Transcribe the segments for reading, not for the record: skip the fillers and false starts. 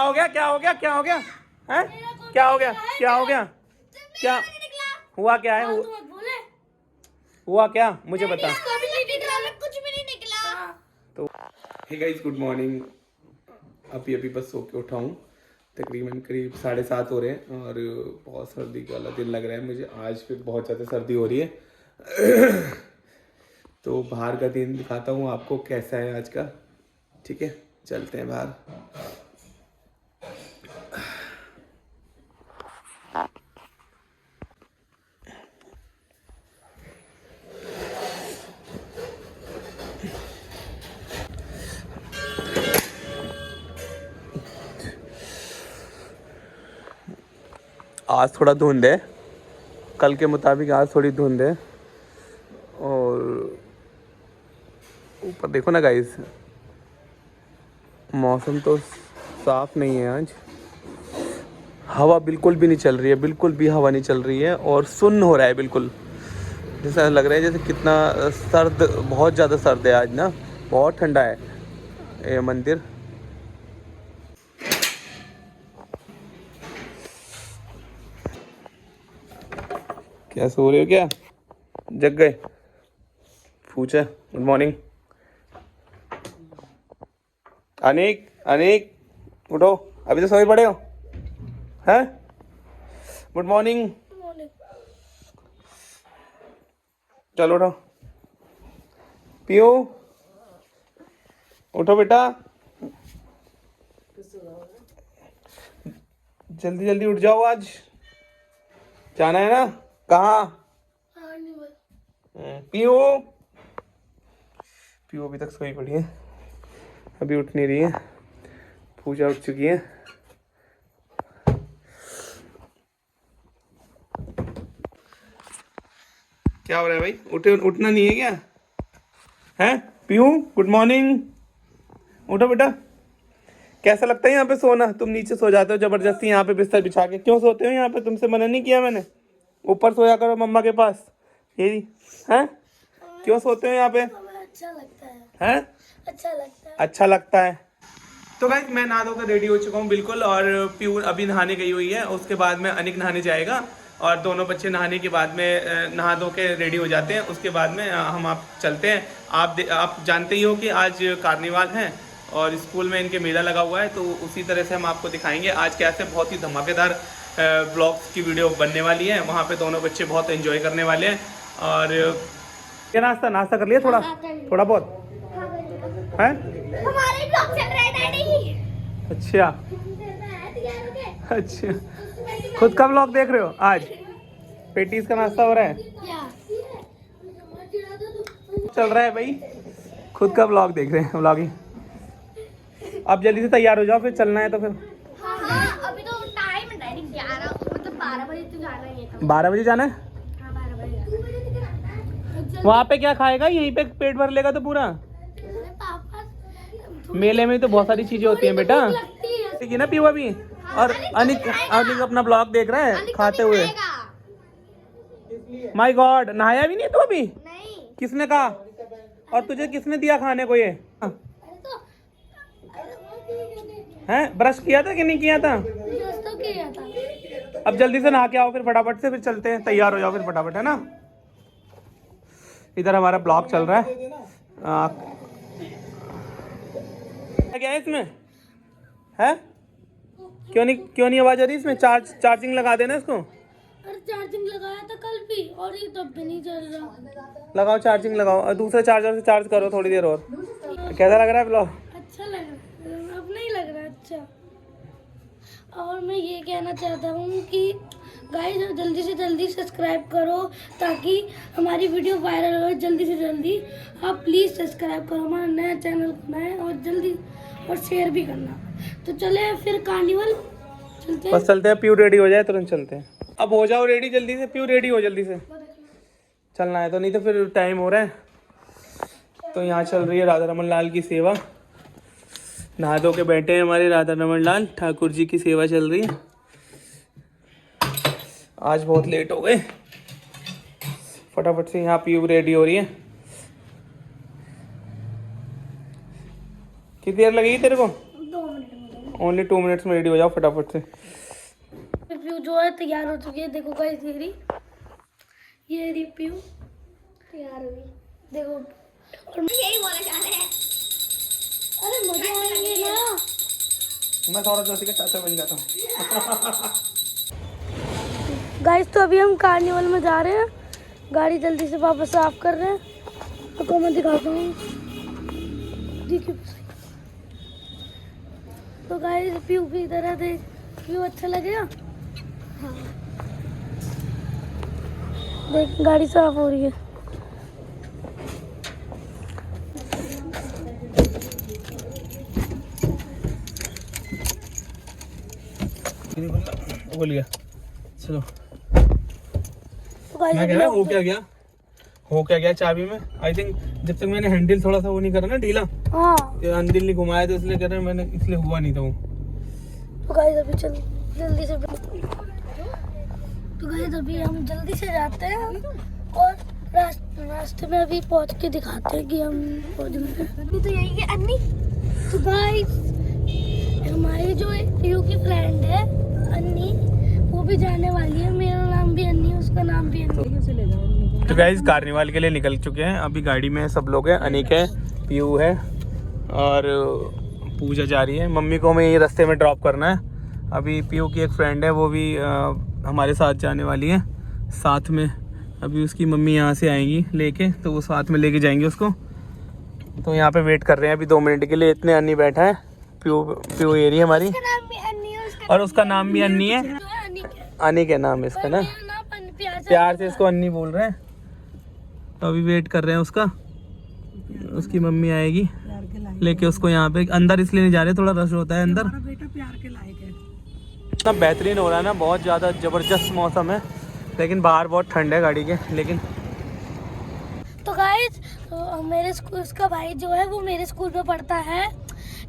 हो गया क्या हो गया क्या हो गया हैं? क्या हो गया क्या हो गया क्या हुआ क्या है हुआ क्या मुझे बता। कुछ भी नहीं निकला। तो हे गाइस गुड मॉर्निंग। अभी अभी बस सो के उठा हूँ। तकरीबन करीब 7:30 हो रहे हैं और बहुत सर्दी वाला दिन लग रहा है मुझे। आज फिर बहुत ज़्यादा सर्दी हो रही है। तो बाहर का दिन दिखाता हूँ आपको कैसा है आज का। ठीक है चलते हैं बाहर। आज थोड़ा धुंध है, कल के मुताबिक आज थोड़ी धुंध है। और ऊपर देखो ना गाइस, मौसम तो साफ नहीं है आज। हवा बिल्कुल भी नहीं चल रही है, बिल्कुल भी हवा नहीं चल रही है और सुन्न हो रहा है बिल्कुल। जैसा लग रहा है जैसे कितना सर्द, बहुत ज़्यादा सर्द है आज ना। बहुत ठंडा है ये मंदिर। क्या सो रहे हो क्या? जग गए? पूछा गुड मॉर्निंग। अनिक अनिक उठो, अभी तो सोए पड़े हो हैं? Good morning. चलो उठो। पियो उठो बेटा, जल्दी जल्दी उठ जाओ, आज जाना है ना। कहाँ? पियो पियो अभी तक सोई पड़ी है, अभी उठ नहीं रही है। पूजा उठ चुकी है। क्या हो रहा है भाई? उठना नहीं है क्या है? पीहू गुड मॉर्निंग, उठो बेटा। कैसा लगता है यहाँ पे सोना? तुम नीचे सो जाते हो जबरदस्ती यहाँ पे बिस्तर बिछा के। क्यों सोते हो यहाँ पे? तुमसे मना नहीं किया मैंने? ऊपर सोया करो मम्मा के पास। ये हैं? क्यों सोते हो यहाँ पे? अच्छा लगता है। हैं? अच्छा लगता है। अच्छा लगता है। तो गाइस मैं नहा धोकर रेडी हो चुका हूँ बिल्कुल, और प्यू अभी नहाने गई हुई है। उसके बाद में अनिक नहाने जाएगा और दोनों बच्चे नहाने के बाद में नहा धो के रेडी हो जाते हैं। उसके बाद में हम आप चलते हैं। आप जानते ही हो कि आज कार्निवाल है और स्कूल में इनके मेला लगा हुआ है, तो उसी तरह से हम आपको दिखाएंगे आज कैसे बहुत ही धमाकेदार ब्लॉग्स की वीडियो बनने वाली है। वहाँ पे दोनों बच्चे बहुत एंजॉय करने वाले हैं। और क्या नाश्ता कर लिया? थोड़ा बहुत है। हमारे ब्लॉग चल रहा है डैडी। अच्छा अच्छा, खुद का ब्लॉग देख रहे हो आज? पेटीज का नाश्ता हो रहा है, चल रहा है भाई। खुद का ब्लॉग देख रहे हैं, ब्लॉगिंग। अब जल्दी से तैयार हो जाओ, फिर चलना है तो फिर। हाँ, अभी तो टाइम है डैडी 11 मतलब 12 बजे तो जाना ही है। 12 बजे जाना है? हाँ 12 बजे। वहाँ पे क्या खाएगा? यहीं पे पेट भर लेगा तो पूरा? मेले में तो बहुत सारी चीजें होती हैं बेटा। ठीक है ना पीवा भी। और अनिक अपना ब्लॉग देख रहा है खाते हुए। माय गॉड, नहाया भी नहीं तू अभी? नहीं। किसने कहा? और तुझे किसने दिया खाने को ये? हैं? ब्रश किया था कि नहीं किया था? तो किया था। अब जल्दी से नहा के आओ, फिर फटाफट से फिर चलते हैं। तैयार हो जाओ फिर फटाफट, है ना। इधर हमारा ब्लॉग चल रहा है। क्या है इसमें? है? क्यों नहीं आवाज आ रही इसमें? चार्जिंग लगा देना इसको। अरे चार्जिंग लगाया था कल भी और ये तब भी नहीं चल रहा। लगाओ चार्जिंग लगाओ और दूसरे चार्जर से चार्ज करो थोड़ी देर और। कैसा लग रहा है ब्लॉग? अच्छा लग रहा है, अब नहीं लग रहा अच्छा। और मैं ये कहना चाहता हूँ कि गाइस जल्दी से जल्दी सब्सक्राइब करो ताकि हमारी वीडियो वायरल हो जल्दी से जल्दी। आप प्लीज़ सब्सक्राइब करो, हमारा नया चैनल बनाए और जल्दी और शेयर भी करना। तो चले फिर कार्निवल चलते हैं। बस चलते हैं, प्यू रेडी हो जाए तुरंत चलते हैं। अब हो जाओ रेडी जल्दी से, प्यू रेडी हो जल्दी से। चलना है तो, नहीं तो फिर टाइम हो रहा है। तो यहाँ चल रही है राधा रमन लाल की सेवा। नहा धो के बैठे हैं हमारे राधा रमन लाल ठाकुर जी की सेवा चल रही है। आज बहुत लेट हो गए, फटाफट से यहाँ प्यू रेडी हो रही है। कितनी देर लगेगी तेरे को? 2 मिनट में। ओनली 2 मिनट्स में रेडी हो जाओ फटाफट से। पीयू जो है तैयार हो चुकी है। देखो गाइस ये रही पीयू तैयार हो गई। देखो और यही बोला जा रहा है। अरे मजा आएंगे ना। मैं सौरभ जोशी का चाचा बन जाता हूँ। गाइस तो अभी हम कार्निवल में जा रहे हैं। गाड़ी जल्दी से वापस साफ कर रहे हैं। आपको मैं दिखाता हूँ। देखिए तो गाइस पीयू की तरह देख। पीयू अच्छा लगेगा। हाँ देख गाड़ी साफ हो रही है। बोल गया चलो। तो गाइस मैं कह रहा हो क्या गया चाबी में। आई थिंक जब तक मैंने हैंडल थोड़ा सा वो नहीं करा ना ढीला, हाँ हैंडल नहीं घुमाया तो इसलिए कह रहे हैं मैंने, इसलिए हुआ नहीं था वो। तो गाइस अभी चल जल्दी से। तो गाइस अभी हम जल्दी से जाते हैं और रास्ते में अभी पहुंच के दिखाते हैं कि हम पहुंच गए। तो यही है अन्नी। तो गाइस हमारी जो पीयू की फ्रेंड है अन्नी, वो भी जाने वाली है। मेरा नाम भी अन्नी है, उसका नाम भी अन्नी। तो गाइस कार्निवाल के लिए निकल चुके हैं। अभी गाड़ी में सब लोग हैं। अनिक है, पीयू है और पूजा जा रही है। मम्मी को हमें ये रास्ते में ड्रॉप करना है। अभी पीयू की एक फ्रेंड है, वो भी हमारे साथ जाने वाली है साथ में। अभी उसकी मम्मी यहाँ से आएंगी लेके, तो वो साथ में लेके जाएंगे उसको। तो यहाँ पे वेट कर रहे हैं अभी 2 मिनट के लिए। इतने अन्नी बैठा है। पीयू ये रही है हमारी, और उसका नाम भी अन्नी है। अनिक है नाम इसका ना, प्यार से इसको अन्नी बोल रहे हैं। तो अभी वेट कर रहे हैं उसका। उसकी मम्मी आएगी लेके उसको यहाँ पे। अंदर इसलिए नहीं जा रहे, थोड़ा रश होता है अंदर। बेटा प्यार के लायक है। इतना बेहतरीन हो रहा है ना, बहुत ज़्यादा ज़बरदस्त मौसम है, लेकिन बाहर बहुत ठंड है गाड़ी के। लेकिन तो गाइस मेरे स्कूल, उसका भाई जो है वो मेरे स्कूल में पढ़ता है।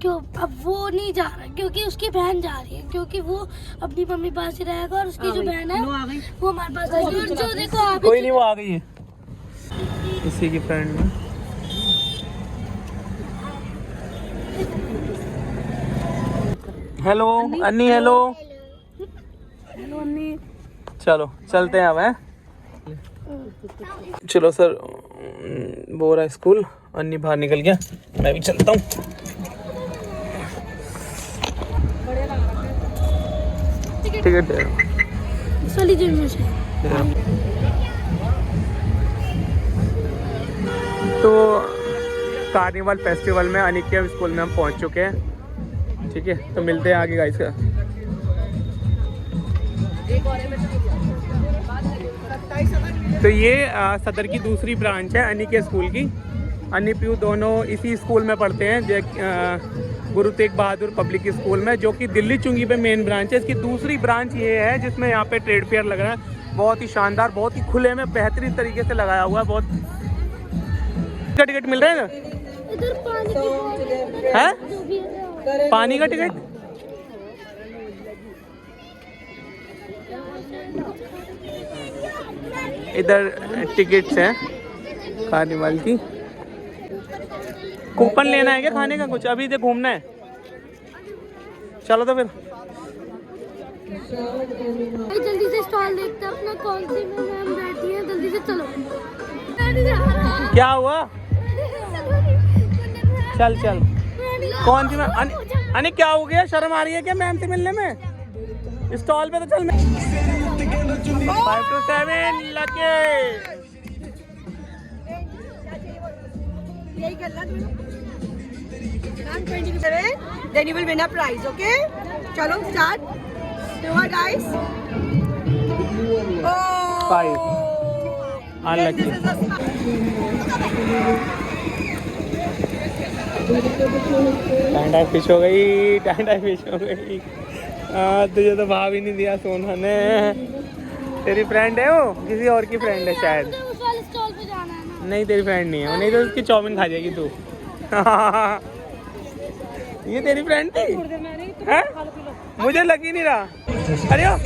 क्यों अब वो नहीं जा रहा क्योंकि उसकी बहन जा रही है, क्योंकि वो अपनी मम्मी पास ही रहेगा और उसकी जो बहन है वो हमारे पास आएगी। और जो देखो कोई नहीं, वो आ गई है इसी की फ्रेंड में। हेलो अन्नी, हेलो अन्नी। चलो चलते हैं अब हैं। चलो सर, वो रहा स्कूल। अन्नी बाहर निकल गया, मैं भी चलता हूँ। टिकट चली जेब से। तो कार्निवल फेस्टिवल में अनिक के स्कूल में हम पहुंच चुके हैं। ठीक है, तो मिलते हैं आगे गाइस का। तो ये सदर की दूसरी ब्रांच है अनिक के स्कूल की। अन्नी पीयू दोनों इसी स्कूल में पढ़ते हैं, गुरु तेग बहादुर पब्लिक स्कूल में, जो कि दिल्ली चुंगी पे मेन ब्रांच है। इसकी दूसरी ब्रांच ये है जिसमें यहाँ पे ट्रेड फेयर लग रहा है। बहुत ही शानदार, बहुत ही खुले में बेहतरीन तरीके से लगाया हुआ है। बहुत टिकट मिल रहा है ना इधर पानी की है, जो भी है। पानी का टिकट। इधर टिकट्स हैं कार्निवल की। कूपन लेना है क्या खाने का कुछ? अभी इधर घूमना है। चलो तो फिर जल्दी से स्टॉल देखते हैं अपना, कौन सी में मैम बैठी है। जल्दी से चलो। क्या हुआ? चल चल। कौन सी मैम? अने क्या हो गया? शर्म आ रही है क्या मैम से मिलने में? स्टॉल पे तो चल। 5 to 7 लगे। यही करना then you will win a prize, okay? चलो start. Do it, guys. Oh. 5 unlucky. Tanda fish हो गई, टांडा फिश हो गई। तुझे तो भाव ही नहीं दिया सोना ने। तेरी फ्रेंड है वो? किसी और की फ्रेंड है शायद। उस वाले स्टॉल पे जाना है ना। नहीं तेरी फ्रेंड नहीं है, नहीं तो उसकी चाउमीन खा जाएगी तू। ये तेरी फ्रेंड थी? हैं? मुझे लग ही नहीं रहा। अरे ओ।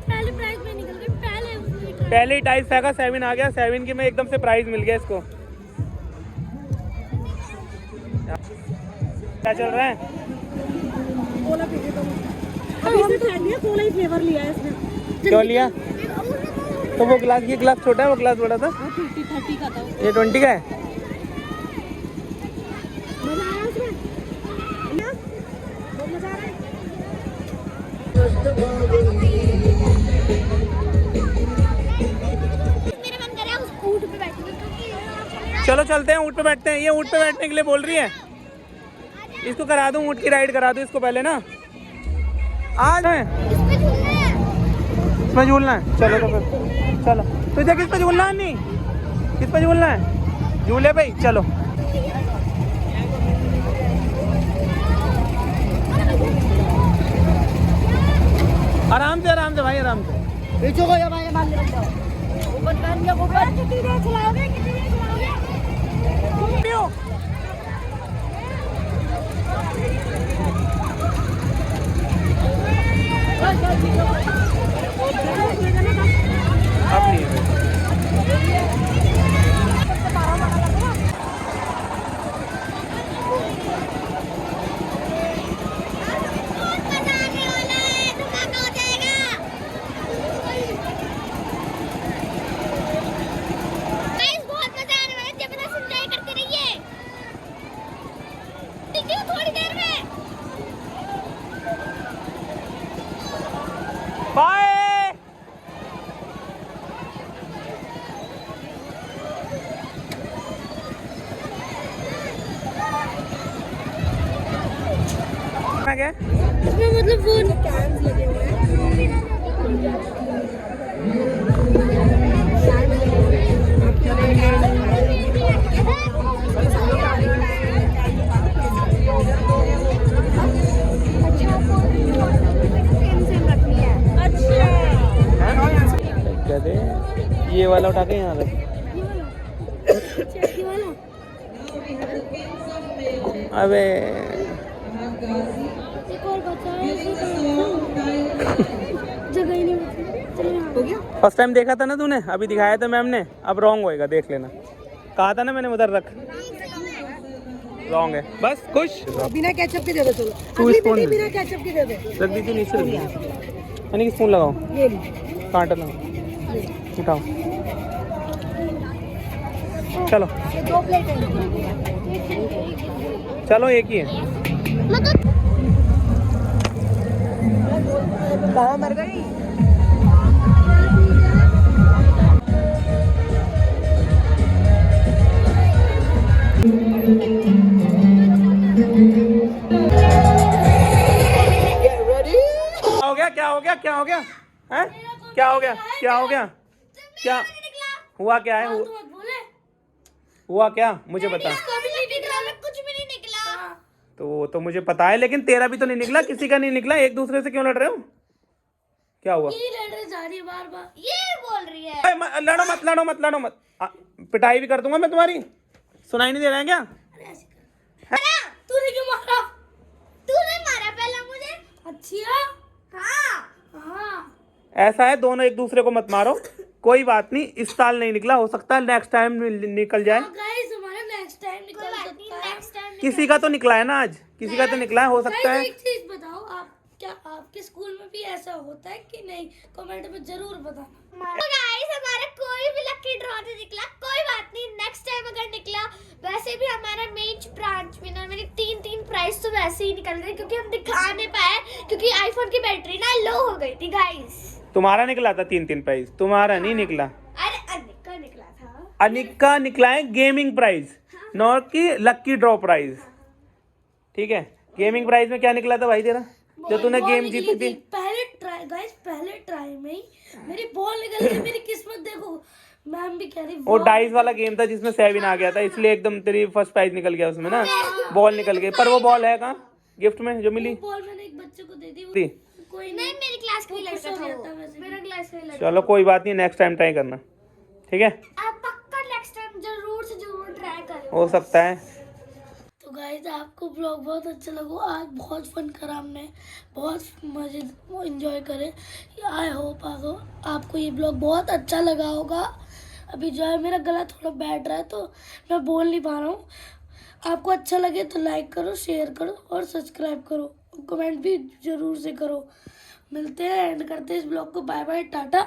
पहले प्राइस में निकल गई। पहले ही टाइस फेंका, 7 आ गया। 7 के में एकदम से प्राइज मिल गया इसको। क्या चल रहा है? कोला पी के अभी इसने खा लिया, कोला ही फ्लेवर लिया है इसने। क्यों लिया? तो वो गिलास, ये गिलास छोटा है, वो गिलास बड़ा था। 30 का था। ये 20 का है। मजा आया उसमें? ना? बहुत मजा आ रहा है। मेरा मन कर रहा है उस ऊंट पे बैठने का। चलो चलते हैं, ऊँट पे बैठते हैं। ये ऊँट पे बैठने के लिए बोल रही है। इसको करा दूं, ऊँट की राइड करा दूं इसको पहले ना। आज है इसमें झूलना है। चलो तो फिर चलो। तुझे किस पे झूलना है? नहीं, किस पे झूलना है? झूले पे ही चलो। आराम से भाई, आराम से। पीछे को या भाई मान ले जाओ। ऊपर कान या ऊपर कितनी देर चलाओगे? अब नहीं है। थोड़ी देर में बाय। क्या? इसमें मतलब वो कैंस लगे हुए हैं। कहते ये वाला उठा के यहाँ रख। ये वाला अबे एक और बचा है, जगह ही नहीं बची। हो गया? फर्स्ट टाइम देखा था ना तूने, अभी दिखाया था मैम ने। अब रॉन्ग होएगा, देख लेना। कहा था ना मैंने उधर रख। रॉन्ग है। बस खुश। बिना केचप के दे दो। चलो तू अगली स्पून बेटी दे। बिना केचप के दे दे। रख दी थी नीचे, रख दी। यानी कि स्पून लगाओ, ये ली। कांटा लगाओ, उठाओ। चलो ये 2 प्लेट है। चलो, एक ही है। कहाँ मर गई? हो गया? क्या हो गया? क्या हो गया? हैं? क्या हो गया? क्या हो गया? क्या हुआ? क्या है? मत बोले। हुआ क्या? मुझे बता। कुछ भी नहीं निकला। तो मुझे पता है, लेकिन तेरा भी तो नहीं निकला, किसी का नहीं निकला। एक दूसरे से क्यों लड़ रहे हो? क्या हुआ? ये लड़ जा रही है बार बार, ये बोल रही है। लड़ो मत, लड़ो मत, लड़ो मत। पिटाई भी कर दूंगा मैं तुम्हारी। सुनाई नहीं दे रहा है क्या? तूने क्यों मारा? तूने मारा पहला मुझे। अच्छा हाँ हाँ। ऐसा है, दोनों एक दूसरे को मत मारो। कोई बात नहीं, इस साल नहीं निकला, हो सकता है नेक्स्ट टाइम निकल जाए। गाइस हमारा नेक्स्ट टाइम निकल सकता है। किसी का तो निकला है ना आज, किसी का तो निकला है, हो सकता है। एक चीज बताओ, आप क्या आपके स्कूल में भी ऐसा होता है कि नहीं? कमेंट में जरूर बताना। तो गाइस हमारा कोई भी लकी ड्रॉ नहीं निकला, कोई बात नहीं, नेक्स्ट टाइम अगर निकला। वैसे भी हमारा मेन ब्रांच विनर मेरी 3 प्राइस तो वैसे ही निकल गए, क्योंकि हम दिखा नहीं पाए, क्योंकि आईफोन की बैटरी ना लो हो गई थी गाइस। तुम्हारा निकला था 3 प्राइज, तुम्हारा नहीं निकला। अरे अनिक का निकला था। अनिक का निकला है गेमिंग प्राइज, नॉट की लकी ड्रॉ प्राइज। ठीक है, गेमिंग प्राइज में क्या निकला था भाई तेरा, जो तूने गेम जीती थी? पहले ट्राई में ही मेरी बॉल निकल गई। मेरी किस्मत देखो, मैम भी कह रही। वो डाइस वाला गेम था जिसमें 7 आ गया था, इसलिए एकदम तेरी फर्स्ट प्राइज निकल गया उसमें ना, बॉल निकल गई। पर वो बॉल है कहाँ गिफ्ट में जो मिली? बॉल मैंने एक बच्चे को दे दी। कोई नहीं, मेरी क्लास का ही लड़का था, मेरा क्लास का ही लड़का। चलो कोई बात नहीं, नेक्स्ट टाइम ट्राई करना, ठीक है? आप पक्का नेक्स्ट टाइम जरूर से जरूर ट्राई करें। हो सकता है। तो गाइस आपको ब्लॉग बहुत अच्छा लगा, आज बहुत फन करा हमने, बहुत मजे एंजॉय करे। आई होप आपको ये ब्लॉग बहुत अच्छा लगा होगा। अभी जो है मेरा गला थोड़ा बैठ रहा है तो मैं बोल नहीं पा रहा हूँ। आपको अच्छा लगे तो लाइक करो, शेयर करो और सब्सक्राइब करो, कमेंट भी ज़रूर से करो। मिलते हैं, एंड करते हैं इस ब्लॉग को। Bye bye, Tata.